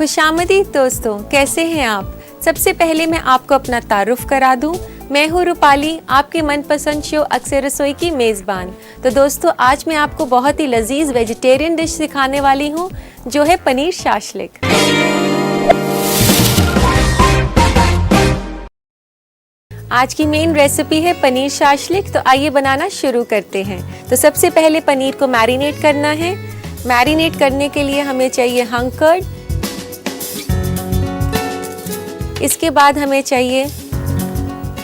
खुशामदीद दोस्तों, कैसे हैं आप। सबसे पहले मैं आपको अपना तारुफ करा दूं। मैं हूँ रूपाली, आपके मनपसंद शो अक्सर रसोई की मेज़बान। तो दोस्तों, आज मैं आपको बहुत ही लजीज वेजिटेरियन डिश सिखाने वाली हूँ, जो है पनीर शाशलिक। आज की मेन रेसिपी है पनीर शाशलिक। तो आइए बनाना शुरू करते हैं। तो सबसे पहले पनीर को मैरिनेट करना है। मैरिनेट करने के लिए हमें चाहिए हंग कर्ड। इसके बाद हमें चाहिए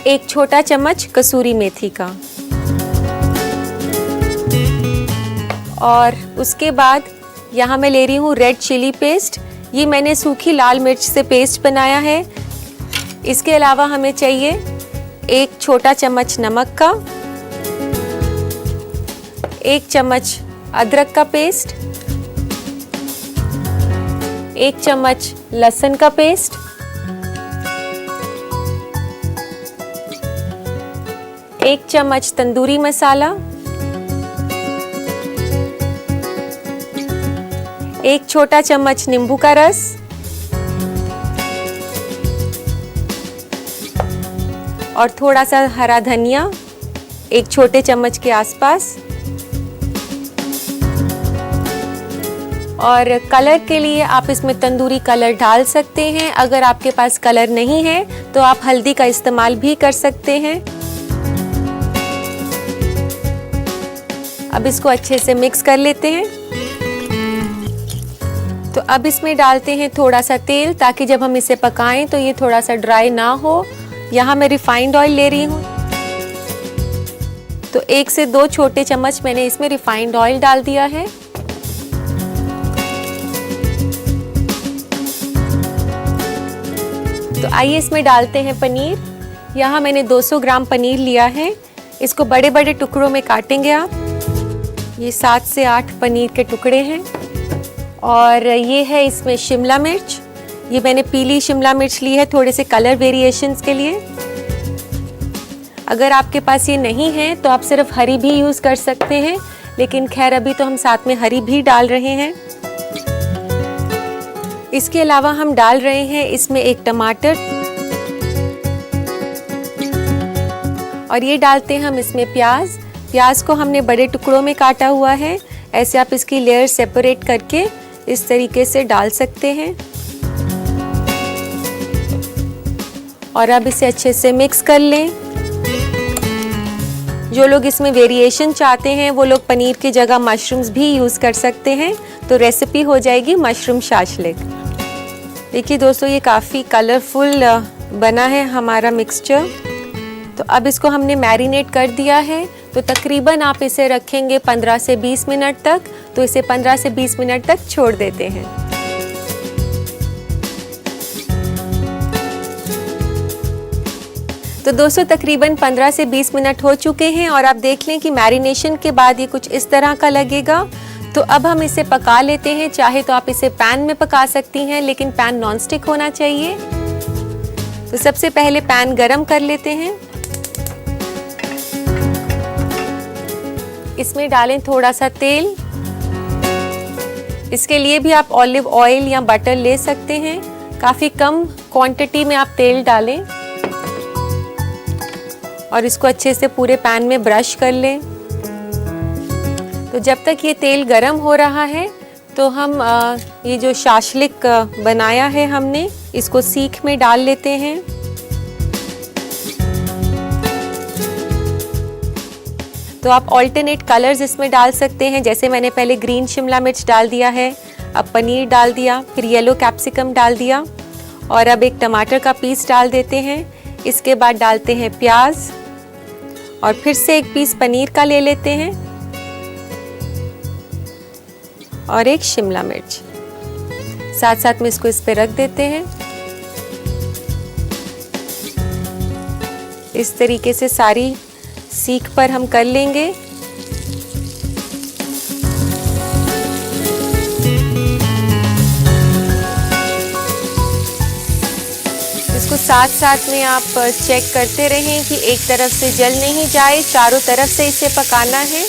1 छोटा चम्मच कसूरी मेथी का, और उसके बाद यहाँ मैं ले रही हूँ रेड चिली पेस्ट। ये मैंने सूखी लाल मिर्च से पेस्ट बनाया है। इसके अलावा हमें चाहिए 1 छोटा चम्मच नमक का, 1 चम्मच अदरक का पेस्ट, 1 चम्मच लहसुन का पेस्ट, 1 चम्मच तंदूरी मसाला, 1 छोटा चम्मच नींबू का रस, और थोड़ा सा हरा धनिया 1 छोटे चम्मच के आसपास। और कलर के लिए आप इसमें तंदूरी कलर डाल सकते हैं। अगर आपके पास कलर नहीं है तो आप हल्दी का इस्तेमाल भी कर सकते हैं। अब इसको अच्छे से मिक्स कर लेते हैं। तो अब इसमें डालते हैं थोड़ा सा तेल, ताकि जब हम इसे पकाएं तो ये थोड़ा सा ड्राई ना हो। यहाँ मैं रिफाइंड ऑयल ले रही हूँ। तो 1 से 2 छोटे चम्मच मैंने इसमें रिफाइंड ऑयल डाल दिया है। तो आइए इसमें डालते हैं पनीर। यहाँ मैंने 200 ग्राम पनीर लिया है। इसको बड़े बड़े टुकड़ों में काटेंगे आप। ये 7 से 8 पनीर के टुकड़े हैं। और ये है इसमें शिमला मिर्च। ये मैंने पीली शिमला मिर्च ली है, थोड़े से कलर वेरिएशंस के लिए। अगर आपके पास ये नहीं है तो आप सिर्फ हरी भी यूज़ कर सकते हैं, लेकिन खैर अभी तो हम साथ में हरी भी डाल रहे हैं। इसके अलावा हम डाल रहे हैं इसमें 1 टमाटर, और ये डालते हैं हम इसमें प्याज। प्याज को हमने बड़े टुकड़ों में काटा हुआ है। ऐसे आप इसकी लेयर सेपरेट करके इस तरीके से डाल सकते हैं। और अब इसे अच्छे से मिक्स कर लें। जो लोग इसमें वेरिएशन चाहते हैं वो लोग पनीर की जगह मशरूम्स भी यूज़ कर सकते हैं। तो रेसिपी हो जाएगी मशरूम शाशलिक। देखिए दोस्तों, ये काफ़ी कलरफुल बना है हमारा मिक्सचर। तो अब इसको हमने मैरिनेट कर दिया है। तो तकरीबन आप इसे रखेंगे 15 से 20 मिनट तक। तो इसे 15 से 20 मिनट तक छोड़ देते हैं। तो दोस्तों, तकरीबन 15 से 20 मिनट हो चुके हैं, और आप देख लें कि मैरिनेशन के बाद ये कुछ इस तरह का लगेगा। तो अब हम इसे पका लेते हैं। चाहे तो आप इसे पैन में पका सकती हैं, लेकिन पैन नॉन स्टिक होना चाहिए। तो सबसे पहले पैन गरम कर लेते हैं। इसमें डालें थोड़ा सा तेल। इसके लिए भी आप ऑलिव ऑयल या बटर ले सकते हैं। काफ़ी कम क्वांटिटी में आप तेल डालें, और इसको अच्छे से पूरे पैन में ब्रश कर लें। तो जब तक ये तेल गरम हो रहा है, तो हम ये जो शाशलिक बनाया है हमने, इसको सीख में डाल लेते हैं। तो आप ऑल्टरनेट कलर्स इसमें डाल सकते हैं। जैसे मैंने पहले ग्रीन शिमला मिर्च डाल दिया है, अब पनीर डाल दिया, फिर येलो कैप्सिकम डाल दिया, और अब 1 टमाटर का पीस डाल देते हैं। इसके बाद डालते हैं प्याज, और फिर से 1 पीस पनीर का ले लेते हैं, और 1 शिमला मिर्च। साथ साथ में इसको इस पे रख देते हैं। इस तरीके से सारी सीख पर हम कर लेंगे। इसको साथ साथ में आप चेक करते रहें कि एक तरफ से जल नहीं जाए, चारों तरफ से इसे पकाना है।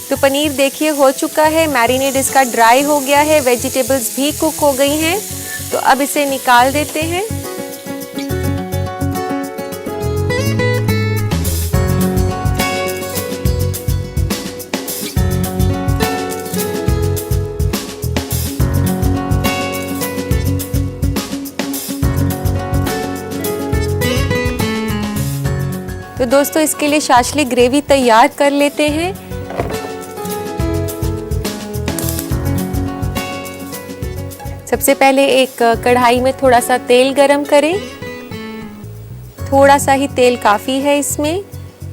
तो पनीर देखिए हो चुका है, मैरिनेड इसका ड्राई हो गया है, वेजिटेबल्स भी कुक हो गई हैं। तो अब इसे निकाल देते हैं। तो दोस्तों इसके लिए शाशलिक ग्रेवी तैयार कर लेते हैं। सबसे पहले एक कढ़ाई में थोड़ा सा तेल गरम करें। थोड़ा सा ही तेल काफ़ी है इसमें,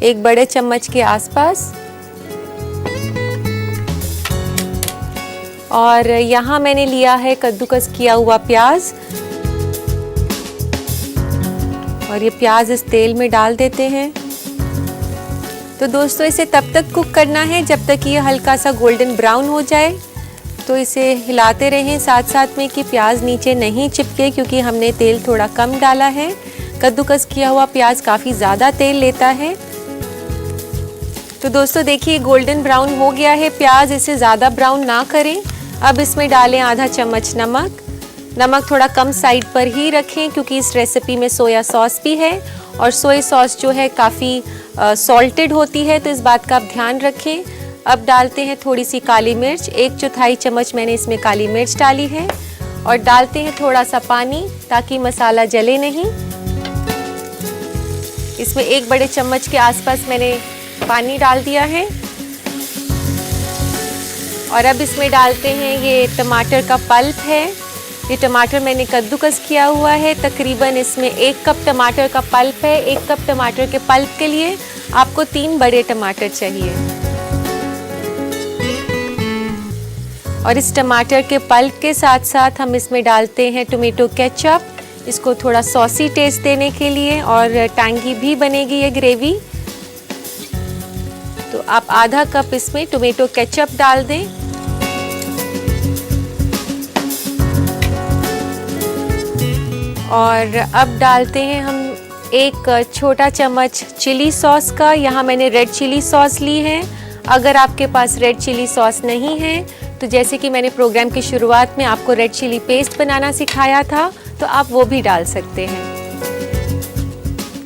एक बड़े चम्मच के आसपास। और यहाँ मैंने लिया है कद्दूकस किया हुआ प्याज, और ये प्याज इस तेल में डाल देते हैं। तो दोस्तों इसे तब तक कुक करना है जब तक ये हल्का सा गोल्डन ब्राउन हो जाए। तो इसे हिलाते रहें साथ साथ में कि प्याज नीचे नहीं चिपके, क्योंकि हमने तेल थोड़ा कम डाला है। कद्दूकस किया हुआ प्याज काफ़ी ज़्यादा तेल लेता है। तो दोस्तों देखिए गोल्डन ब्राउन हो गया है प्याज, इसे ज़्यादा ब्राउन ना करें। अब इसमें डालें आधा चम्मच नमक। नमक थोड़ा कम साइड पर ही रखें, क्योंकि इस रेसिपी में सोया सॉस भी है, और सोया सॉस जो है काफ़ी सॉल्टेड होती है, तो इस बात का आप ध्यान रखें। अब डालते हैं थोड़ी सी काली मिर्च, 1/4 चम्मच मैंने इसमें काली मिर्च डाली है। और डालते हैं थोड़ा सा पानी ताकि मसाला जले नहीं। इसमें 1 बड़े चम्मच के आसपास मैंने पानी डाल दिया है। और अब इसमें डालते हैं ये टमाटर का पल्प है। ये टमाटर मैंने कद्दूकस किया हुआ है। तकरीबन इसमें 1 कप टमाटर का पल्प है। 1 कप टमाटर के पल्प के लिए आपको 3 बड़े टमाटर चाहिए। और इस टमाटर के पल्प के साथ साथ हम इसमें डालते हैं टोमेटो केचप, इसको थोड़ा सॉसी टेस्ट देने के लिए, और टैंगी भी बनेगी ये ग्रेवी। तो आप आधा कप इसमें टोमेटो केचप डाल दें। और अब डालते हैं हम 1 छोटा चम्मच चिली सॉस का। यहाँ मैंने रेड चिली सॉस ली है। अगर आपके पास रेड चिली सॉस नहीं है तो जैसे कि मैंने प्रोग्राम की शुरुआत में आपको रेड चिली पेस्ट बनाना सिखाया था, तो आप वो भी डाल सकते हैं।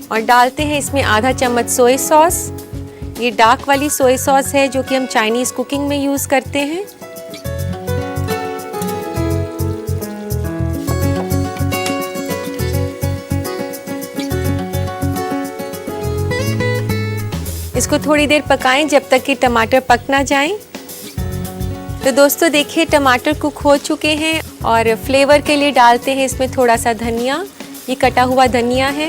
और डालते हैं इसमें आधा चम्मच सोया सॉस। ये डार्क वाली सोया सॉस है जो कि हम चाइनीज़ कुकिंग में यूज़ करते हैं। इसको थोड़ी देर पकाएं जब तक कि टमाटर पक ना जाएं। तो दोस्तों देखिए टमाटर कुक हो चुके हैं, और फ्लेवर के लिए डालते हैं इसमें थोड़ा सा धनिया। ये कटा हुआ धनिया है।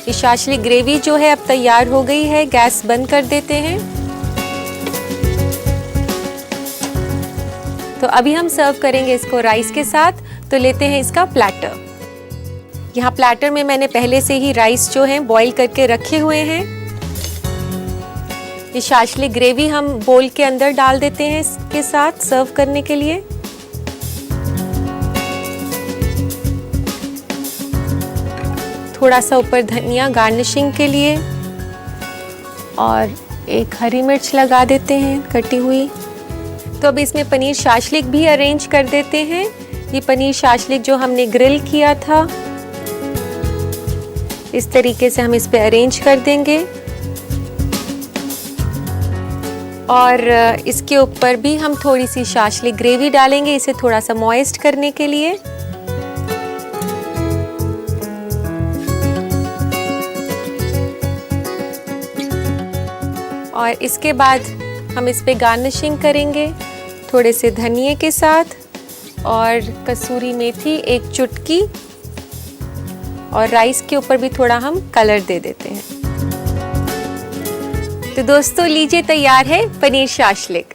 ये शाशलिक ग्रेवी जो है अब तैयार हो गई है। गैस बंद कर देते हैं। तो अभी हम सर्व करेंगे इसको राइस के साथ। तो लेते हैं इसका प्लेटर। यहाँ प्लेटर में मैंने पहले से ही राइस जो है बॉईल करके रखे हुए हैं। ये शाशलिक ग्रेवी हम बोल के अंदर डाल देते हैं इसके साथ सर्व करने के लिए। थोड़ा सा ऊपर धनिया गार्निशिंग के लिए, और 1 हरी मिर्च लगा देते हैं कटी हुई। तो अब इसमें पनीर शाशलिक भी अरेंज कर देते हैं। ये पनीर शाशलिक जो हमने ग्रिल किया था, इस तरीके से हम इस पे अरेंज कर देंगे। और इसके ऊपर भी हम थोड़ी सी शाशलिक ग्रेवी डालेंगे, इसे थोड़ा सा मॉइस्ट करने के लिए। और इसके बाद हम इस पे गार्निशिंग करेंगे थोड़े से धनिए के साथ, और कसूरी मेथी 1 चुटकी, और राइस के ऊपर भी थोड़ा हम कलर दे देते हैं। तो दोस्तों लीजिए तैयार है पनीर शाशलिक।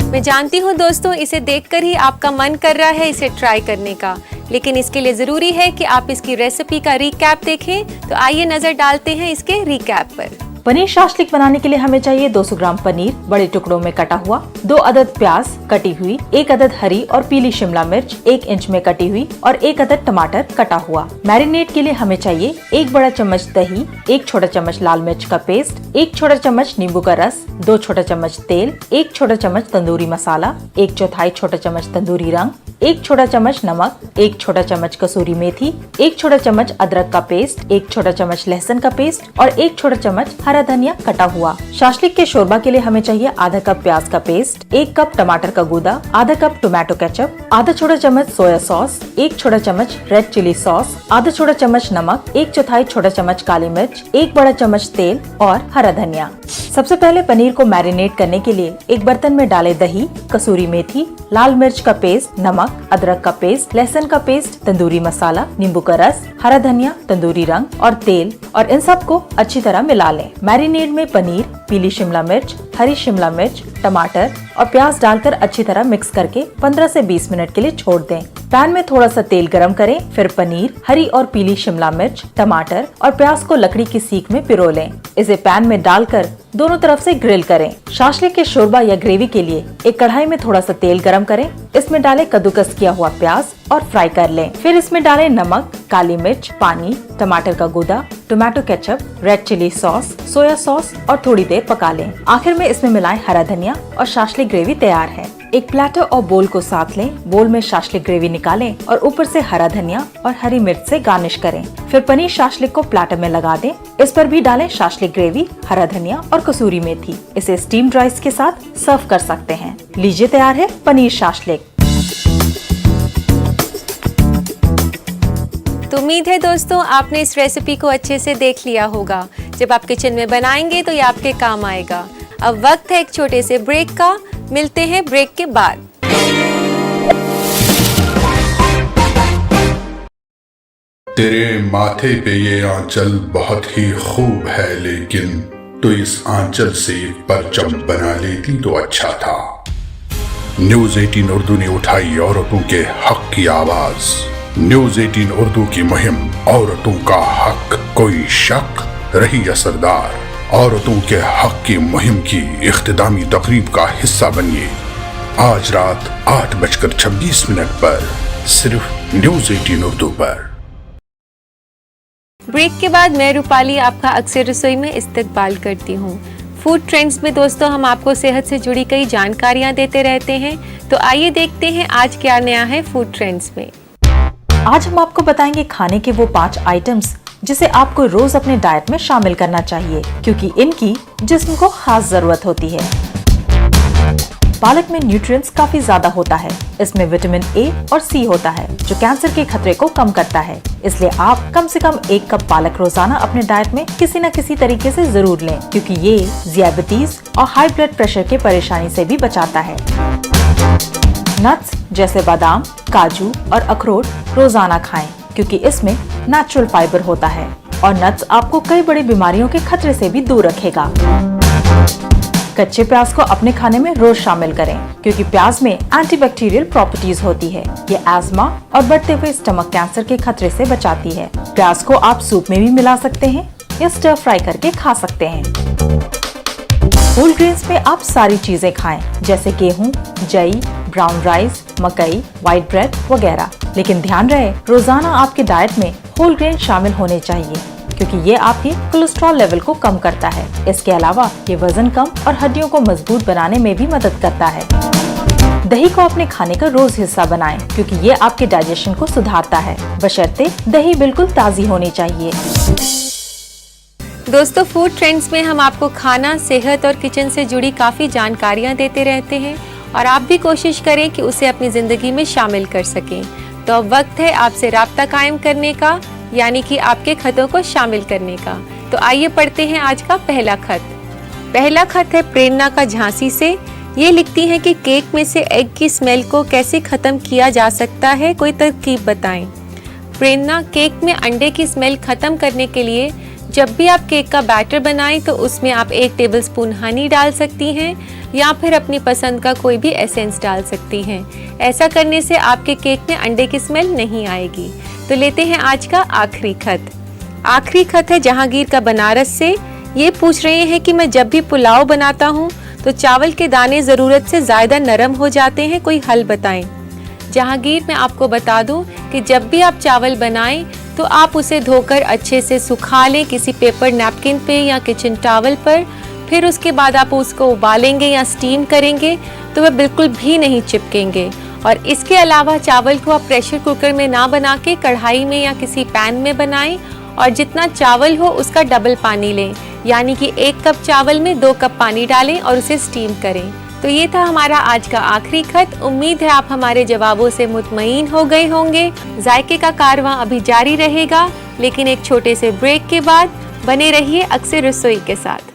मैं जानती हूँ दोस्तों इसे देखकर ही आपका मन कर रहा है इसे ट्राई करने का, लेकिन इसके लिए ज़रूरी है कि आप इसकी रेसिपी का रिकैप देखें। तो आइए नज़र डालते हैं इसके रिकैप पर। पनीर शाशलिक बनाने के लिए हमें चाहिए 200 ग्राम पनीर बड़े टुकड़ों में कटा हुआ, 2 अदद प्याज, कटी हुई, 1 अदद हरी और पीली शिमला मिर्च 1 इंच में कटी हुई और 1 अदद टमाटर कटा हुआ। मैरिनेट के लिए हमें चाहिए 1 बड़ा चम्मच दही, 1 छोटा चम्मच लाल मिर्च का पेस्ट, 1 छोटा चम्मच नींबू का रस, 2 छोटा चम्मच तेल, 1 छोटा चम्मच तंदूरी मसाला, 1/4 छोटा चम्मच तंदूरी रंग, 1 छोटा चम्मच नमक, 1 छोटा चम्मच कसूरी मेथी, 1 छोटा चम्मच अदरक का पेस्ट, 1 छोटा चम्मच लहसुन का पेस्ट और 1 छोटा चम्मच हरा धनिया कटा हुआ। शाशलिक के शोरबा के लिए हमें चाहिए आधा कप प्याज का पेस्ट, 1 कप टमाटर का गूदा, आधा कप टोमेटो केचप, आधा छोटा चम्मच सोया सॉस, 1 छोटा चम्मच रेड चिली सॉस, आधा छोटा चम्मच नमक, 1/4 छोटा चम्मच काली मिर्च, 1 बड़ा चम्मच तेल और हरा धनिया। सबसे पहले पनीर को मैरिनेट करने के लिए एक बर्तन में डालें दही, कसूरी मेथी, लाल मिर्च का पेस्ट, नमक, अदरक का पेस्ट, लहसुन का पेस्ट, तंदूरी मसाला, नींबू का रस, हरा धनिया, तंदूरी रंग और तेल और इन सबको अच्छी तरह मिला लें। मैरिनेट में पनीर, पीली शिमला मिर्च, हरी शिमला मिर्च, टमाटर और प्याज डालकर अच्छी तरह मिक्स करके 15 से 20 मिनट के लिए छोड़ दें। पैन में थोड़ा सा तेल गरम करें, फिर पनीर, हरी और पीली शिमला मिर्च, टमाटर और प्याज को लकड़ी की सीख में पिरो लें। इसे पैन में डालकर दोनों तरफ से ग्रिल करें। शाशलिक के शोरबा या ग्रेवी के लिए एक कढ़ाई में थोड़ा सा तेल गरम करें, इसमें डालें कद्दूकस किया हुआ प्याज और फ्राई कर लें। फिर इसमें डालें नमक, काली मिर्च, पानी, टमाटर का गूदा, tomato ketchup, red chilli sauce, soya sauce और थोड़ी देर पका लें। आखिर में इसमें मिलाएं हरा धनिया और शाशलिक ग्रेवी तैयार है। एक प्लेटर और बोल को साथ लें, बोल में शाशलिक ग्रेवी निकालें और ऊपर से हरा धनिया और हरी मिर्च से गार्निश करें। फिर पनीर शाशलिक को प्लेटर में लगा दें, इस पर भी डालें शाशलिक ग्रेवी, हरा धनिया और कसूरी मेथी। इसे स्टीम्ड राइस के साथ सर्व कर सकते हैं। लीजिए तैयार है पनीर शाशलिक। तो उम्मीद है दोस्तों आपने इस रेसिपी को अच्छे से देख लिया होगा। जब आप किचन में बनाएंगे तो ये आपके काम आएगा। अब वक्त है एक छोटे से ब्रेक का, मिलते हैं ब्रेक के बाद। तेरे माथे पे ये आंचल बहुत ही खूब है, लेकिन तो इस आंचल से एक परचम बना लेती तो अच्छा था। न्यूज 18 उर्दू ने उठाई औरतों के हक की आवाज। न्यूज 18 उर्दू की मुहिम औरतों का हक, कोई शक, रही असरदार। औरतों के हक की मुहिम की इख्तितामी तकरीब का हिस्सा बनिए आज रात 8:26 पर, सिर्फ न्यूज 18 उर्दू पर। ब्रेक के बाद मैं रूपाली आपका अक्सर रसोई में इस्तकबाल करती हूँ। फूड ट्रेंड्स में दोस्तों हम आपको सेहत से जुड़ी कई जानकारियाँ देते रहते हैं, तो आइए देखते हैं आज क्या नया है फूड ट्रेंड्स में। आज हम आपको बताएंगे खाने के वो 5 आइटम्स जिसे आपको रोज अपने डाइट में शामिल करना चाहिए, क्योंकि इनकी जिस्म को खास जरूरत होती है। पालक में न्यूट्रिएंट्स काफी ज्यादा होता है। इसमें विटामिन ए और सी होता है जो कैंसर के खतरे को कम करता है। इसलिए आप कम से कम 1 कप पालक रोजाना अपने डाइट में किसी न किसी तरीके से जरूर लें, क्योंकि ये डायबिटीज और हाई ब्लड प्रेशर के परेशानी से भी बचाता है। नट्स जैसे बादाम, काजू और अखरोट रोजाना खाएं, क्योंकि इसमें नेचुरल फाइबर होता है और नट्स आपको कई बड़ी बीमारियों के खतरे से भी दूर रखेगा। कच्चे प्याज को अपने खाने में रोज शामिल करें, क्योंकि प्याज में एंटीबैक्टीरियल प्रॉपर्टीज होती है। ये एस्मा और बढ़ते हुए स्टमक कैंसर के खतरे से बचाती है। प्याज को आप सूप में भी मिला सकते हैं या स्टर फ्राई करके खा सकते हैं। होल ग्रेन्स में आप सारी चीजें खाएं, जैसे गेहूं, जई, ब्राउन राइस, मकई, व्हाइट ब्रेड वगैरह। लेकिन ध्यान रहे, रोजाना आपके डाइट में होल ग्रेन शामिल होने चाहिए, क्योंकि ये आपके कोलेस्ट्रॉल लेवल को कम करता है। इसके अलावा ये वजन कम और हड्डियों को मजबूत बनाने में भी मदद करता है। दही को अपने खाने का रोज हिस्सा बनाएं, क्योंकि ये आपके डाइजेशन को सुधारता है, बशर्ते दही बिल्कुल ताज़ी होनी चाहिए। दोस्तों फूड ट्रेंड्स में हम आपको खाना, सेहत और किचन से जुड़ी काफ़ी जानकारियाँ देते रहते हैं और आप भी कोशिश करें कि उसे अपनी ज़िंदगी में शामिल कर सकें। तो अब वक्त है आपसे राब्ता कायम करने का, यानी कि आपके खतों को शामिल करने का। तो आइए पढ़ते हैं आज का पहला खत। पहला खत है प्रेरणा का झांसी से। ये लिखती हैं कि केक में से एग की स्मेल को कैसे ख़त्म किया जा सकता है, कोई तरकीब बताएं। प्रेरणा, केक में अंडे की स्मेल ख़त्म करने के लिए जब भी आप केक का बैटर बनाएं तो उसमें आप 1 टेबलस्पून हनी डाल सकती हैं या फिर अपनी पसंद का कोई भी एसेंस डाल सकती हैं। ऐसा करने से आपके केक में अंडे की स्मेल नहीं आएगी। तो लेते हैं आज का आखिरी खत। आखिरी खत है जहांगीर का बनारस से। ये पूछ रहे हैं कि मैं जब भी पुलाव बनाता हूँ तो चावल के दाने ज़रूरत से ज़्यादा नरम हो जाते हैं। कोई हल बताएं। जहांगीर, मैं आपको बता दूं कि जब भी आप चावल बनाएं तो आप उसे धोकर अच्छे से सुखा लें किसी पेपर नैपकिन पे या किचन टॉवल पर। फिर उसके बाद आप उसको उबालेंगे या स्टीम करेंगे तो वह बिल्कुल भी नहीं चिपकेंगे। और इसके अलावा चावल को आप प्रेशर कुकर में ना बना के कढ़ाई में या किसी पैन में बनाएं और जितना चावल हो उसका डबल पानी लें, यानी कि 1 कप चावल में 2 कप पानी डालें और उसे स्टीम करें। तो ये था हमारा आज का आखिरी खत। उम्मीद है आप हमारे जवाबों से मुतमईन हो गए होंगे। जायके का कारवां अभी जारी रहेगा, लेकिन एक छोटे से ब्रेक के बाद बने रहिए अक्सर रसोई के साथ।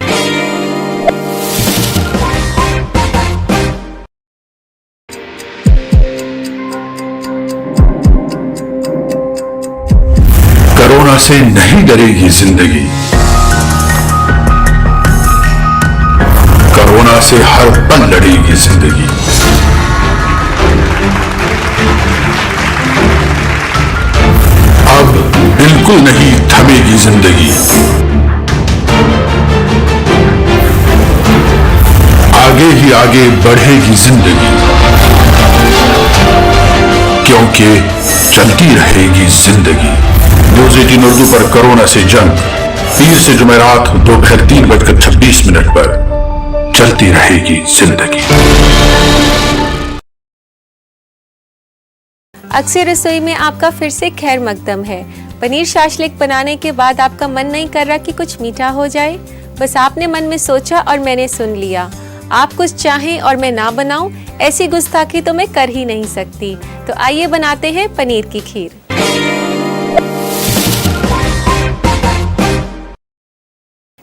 कोरोना से नहीं डरेगी जिंदगी, कोरोना से हर पल लड़ेगी जिंदगी। अब बिल्कुल नहीं थमेगी जिंदगी, आगे ही आगे बढ़ेगी जिंदगी, क्योंकि चलती रहेगी जिंदगी। न्यूज़ 18 उर्दू पर कोरोना से जंग, पीर से जुमेरात दोपहर 3:26 पर चलती रहेगी जिंदगी। अक्सर रसोई में आपका फिर से खैर मकदम है। पनीर शाशलिक बनाने के बाद आपका मन नहीं कर रहा कि कुछ मीठा हो जाए? बस आपने मन में सोचा और मैंने सुन लिया। आप कुछ चाहें और मैं ना बनाऊं, ऐसी गुस्ताखी तो मैं कर ही नहीं सकती। तो आइए बनाते हैं पनीर की खीर।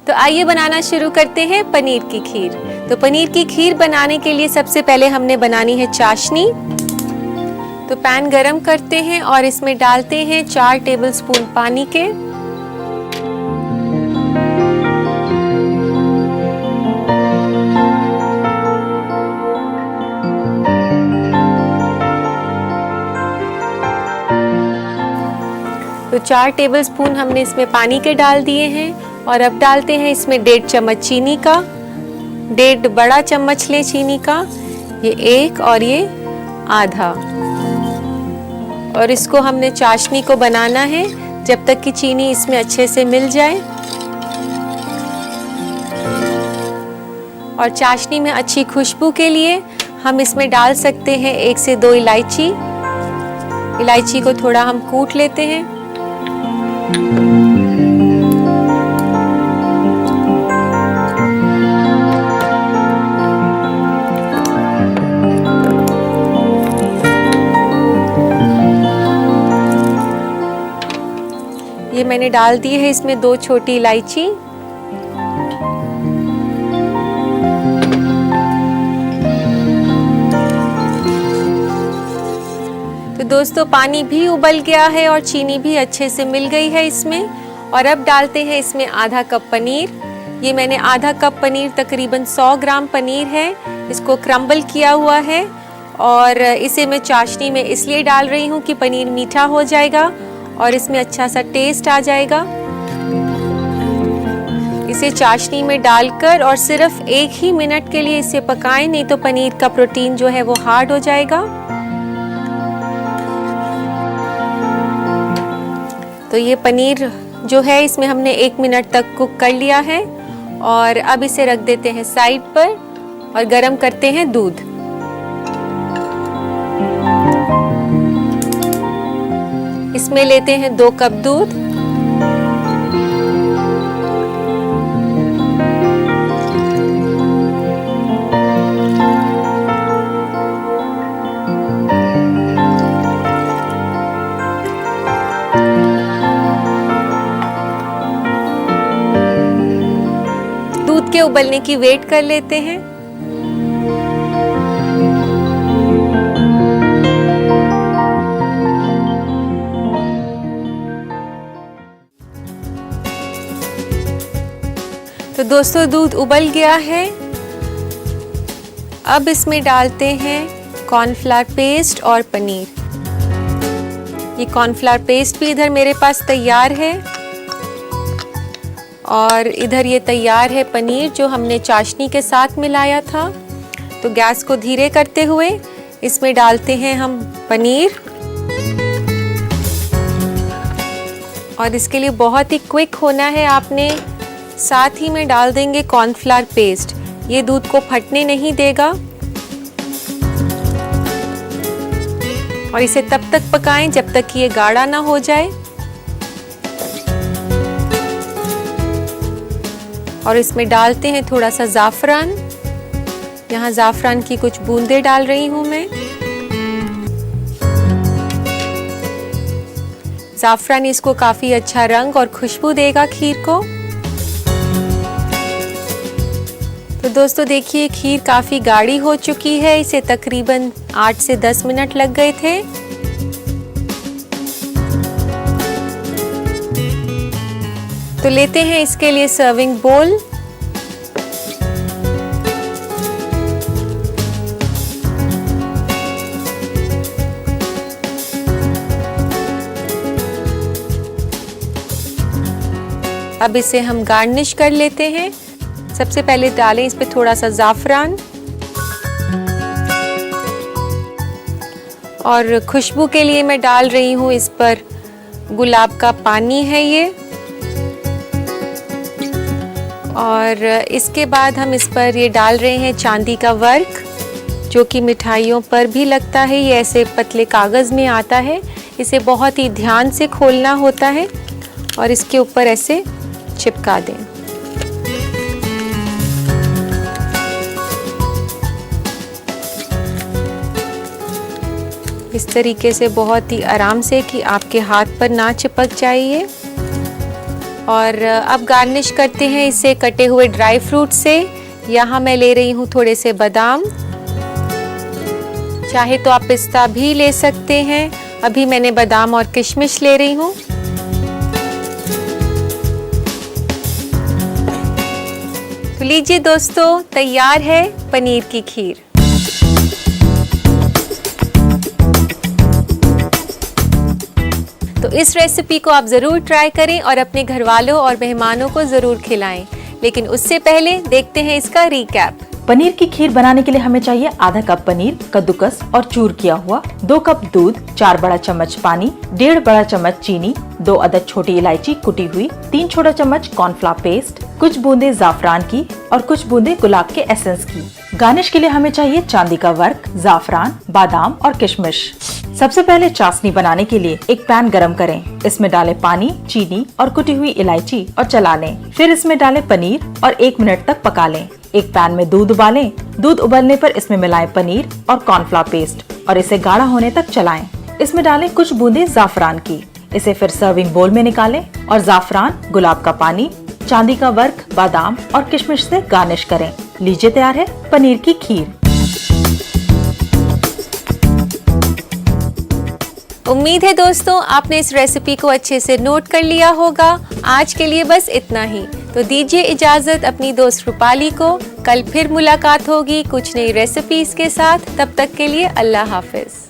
तो आइए बनाना शुरू करते हैं पनीर की खीर। तो पनीर की खीर बनाने के लिए सबसे पहले हमने बनानी है चाशनी। तो पैन गरम करते हैं और इसमें डालते हैं 4 टेबलस्पून पानी के। तो 4 टेबलस्पून हमने इसमें पानी के डाल दिए हैं और अब डालते हैं इसमें 1.5 चम्मच चीनी का। 1.5 बड़ा चम्मच ले चीनी का, ये 1 और ये आधा। और इसको हमने चाशनी को बनाना है जब तक कि चीनी इसमें अच्छे से मिल जाए। और चाशनी में अच्छी खुशबू के लिए हम इसमें डाल सकते हैं 1 से 2 इलायची। इलायची को थोड़ा हम कूट लेते हैं। ये मैंने डाल दी है इसमें 2 छोटी इलायची। तो दोस्तों पानी भी उबल गया है और चीनी भी अच्छे से मिल गई है इसमें। और अब डालते हैं इसमें आधा कप पनीर। ये मैंने आधा कप पनीर, तकरीबन 100 ग्राम पनीर है, इसको क्रम्बल किया हुआ है। और इसे मैं चाशनी में इसलिए डाल रही हूँ कि पनीर मीठा हो जाएगा और इसमें अच्छा सा टेस्ट आ जाएगा। इसे चाशनी में डालकर और सिर्फ 1 ही मिनट के लिए इसे पकाएं, नहीं तो पनीर का प्रोटीन जो है वो हार्ड हो जाएगा। तो ये पनीर जो है इसमें हमने 1 मिनट तक कुक कर लिया है। और अब इसे रख देते हैं साइड पर और गरम करते हैं दूध। इसमें लेते हैं 2 कप दूध। दूध के उबलने की वेट कर लेते हैं। तो दोस्तों दूध उबल गया है। अब इसमें डालते हैं कॉर्नफ्लावर पेस्ट और पनीर। ये कॉर्नफ्लावर पेस्ट भी इधर मेरे पास तैयार है। और इधर ये तैयार है पनीर जो हमने चाशनी के साथ मिलाया था। तो गैस को धीरे करते हुए इसमें डालते हैं हम पनीर, और इसके लिए बहुत ही क्विक होना है आपने। साथ ही में डाल देंगे कॉर्नफ्लावर पेस्ट, ये दूध को फटने नहीं देगा। और इसे तब तक पकाएं जब तक कि ये गाढ़ा ना हो जाए। और इसमें डालते हैं थोड़ा सा ज़ाफ़रान। यहाँ ज़ाफ़रान की कुछ बूंदें डाल रही हूँ मैं। ज़ाफ़रान इसको काफ़ी अच्छा रंग और खुशबू देगा खीर को। तो दोस्तों देखिए खीर काफ़ी गाढ़ी हो चुकी है, इसे तकरीबन 8 से 10 मिनट लग गए थे। तो लेते हैं इसके लिए सर्विंग बोल। अब इसे हम गार्निश कर लेते हैं। सबसे पहले डालें इस पे थोड़ा सा ज़ाफ़रान, और खुशबू के लिए मैं डाल रही हूँ इस पर गुलाब का पानी है ये। और इसके बाद हम इस पर ये डाल रहे हैं चांदी का वर्क, जो कि मिठाइयों पर भी लगता है। ये ऐसे पतले कागज़ में आता है, इसे बहुत ही ध्यान से खोलना होता है और इसके ऊपर ऐसे चिपका दें। इस तरीके से बहुत ही आराम से कि आपके हाथ पर ना चिपक जाए ये। और अब गार्निश करते हैं इसे कटे हुए ड्राई फ्रूट से। यहाँ मैं ले रही हूँ थोड़े से बादाम, चाहे तो आप पिस्ता भी ले सकते हैं। अभी मैंने बादाम और किशमिश ले रही हूँ। तो लीजिए दोस्तों, तैयार है पनीर की खीर। तो इस रेसिपी को आप ज़रूर ट्राई करें और अपने घर वालों और मेहमानों को ज़रूर खिलाएं। लेकिन उससे पहले देखते हैं इसका रिकैप। पनीर की खीर बनाने के लिए हमें चाहिए आधा कप पनीर कद्दूकस और चूर किया हुआ, 2 कप दूध, 4 बड़ा चम्मच पानी, 1.5 बड़ा चम्मच चीनी, 2 अदद छोटी इलायची कुटी हुई, 3 छोटा चम्मच कॉर्नफ्लावर पेस्ट, कुछ बूंदे ज़ाफ़रान की और कुछ बूंदे गुलाब के एसेंस की। गार्निश के लिए हमें चाहिए चांदी का वर्क, ज़ाफ़रान, बादाम और किशमिश। सबसे पहले चाशनी बनाने के लिए एक पैन गरम करें। इसमें डालें पानी, चीनी और कुटी हुई इलायची और चला लें। फिर इसमें डालें पनीर और 1 मिनट तक पका लें। एक पैन में दूध उबालें। दूध उबलने पर इसमें मिलाएं पनीर और कॉर्नफ्लावर पेस्ट और इसे गाढ़ा होने तक चलाएं। इसमें डालें कुछ बूंदे ज़ाफ़रान की। इसे फिर सर्विंग बोल में निकालें और ज़ाफ़रान, गुलाब का पानी, चांदी का वर्क, बादाम और किशमिश से गार्निश करें। लीजिए तैयार है पनीर की खीर। उम्मीद है दोस्तों आपने इस रेसिपी को अच्छे से नोट कर लिया होगा। आज के लिए बस इतना ही। तो दीजिए इजाजत अपनी दोस्त रूपाली को। कल फिर मुलाकात होगी कुछ नई रेसिपीज के साथ। तब तक के लिए अल्लाह हाफिज।